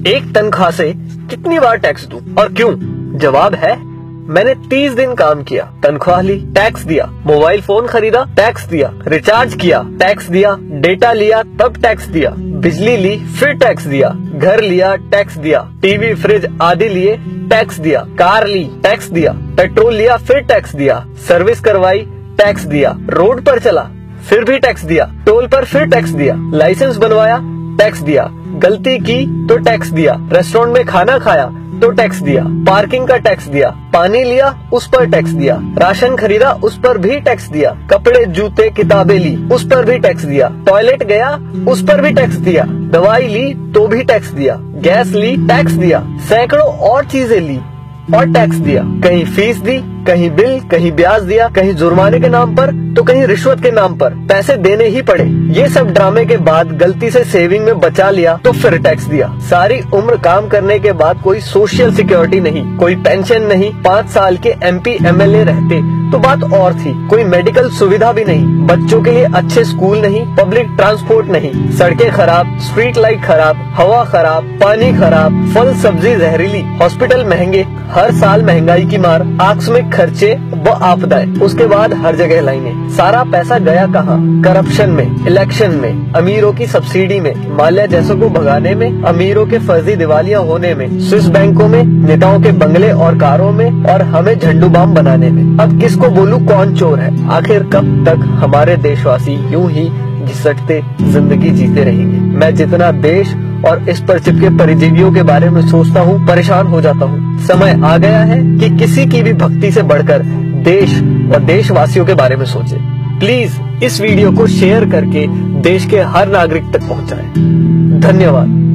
एक तनख्वाह से कितनी बार टैक्स दूं और क्यों? जवाब है, मैंने 30 दिन काम किया, तनख्वाह ली, टैक्स दिया, मोबाइल फोन खरीदा, टैक्स दिया, रिचार्ज किया, टैक्स दिया, डेटा लिया, तब टैक्स दिया, बिजली ली, फिर टैक्स दिया, घर लिया, टैक्स दिया, टीवी फ्रिज आदि लिए, टैक्स दिया, कार ली, टैक्स दिया, पेट्रोल लिया, फिर टैक्स दिया, सर्विस करवाई, टैक्स दिया, रोड पर चला, फिर भी टैक्स दिया, टोल पर फिर टैक्स दिया, लाइसेंस बनवाया, टैक्स दिया, गलती की तो टैक्स दिया, रेस्टोरेंट में खाना खाया तो टैक्स दिया, पार्किंग का टैक्स दिया, पानी लिया उस पर टैक्स दिया, राशन खरीदा उस पर भी टैक्स दिया, कपड़े जूते किताबें ली उस पर भी टैक्स दिया, टॉयलेट गया उस पर भी टैक्स दिया, दवाई ली तो भी टैक्स दिया, गैस ली टैक्स दिया, सैकड़ों और चीजें ली और टैक्स दिया, कहीं फीस दी, कहीं बिल, कहीं ब्याज दिया, कहीं जुर्माने के नाम पर तो कहीं रिश्वत के नाम पर पैसे देने ही पड़े। ये सब ड्रामे के बाद गलती से सेविंग में बचा लिया तो फिर टैक्स दिया। सारी उम्र काम करने के बाद कोई सोशल सिक्योरिटी नहीं, कोई पेंशन नहीं, 5 साल के MP MLA रहते तो बात और थी, कोई मेडिकल सुविधा भी नहीं, बच्चों के लिए अच्छे स्कूल नहीं, पब्लिक ट्रांसपोर्ट नहीं, सड़कें खराब, स्ट्रीट लाइट खराब, हवा खराब, पानी खराब, फल सब्जी जहरीली, हॉस्पिटल महंगे, हर साल महंगाई की मार, आकस्मिक खर्चे व आपदाएं, उसके बाद हर जगह लाइनें। सारा पैसा गया कहाँ? करप्शन में, इलेक्शन में, अमीरों की सब्सिडी में, माल्या जैसों को भगाने में, अमीरों के फर्जी दिवालिया होने में, स्विस बैंकों में, नेताओं के बंगले और कारों में और हमें झंडू बाम बनाने में। अब किसको बोलूं कौन चोर है? आखिर कब तक हमारे देशवासी यूं ही घिसटते जिंदगी जीते रहेंगे? मैं जितना देश और इस पर चिपके परिजीवियों के बारे में सोचता हूँ, परेशान हो जाता हूँ। समय आ गया है कि किसी की भी भक्ति से बढ़कर देश और देशवासियों के बारे में सोचें। प्लीज इस वीडियो को शेयर करके देश के हर नागरिक तक पहुंचाएं। धन्यवाद।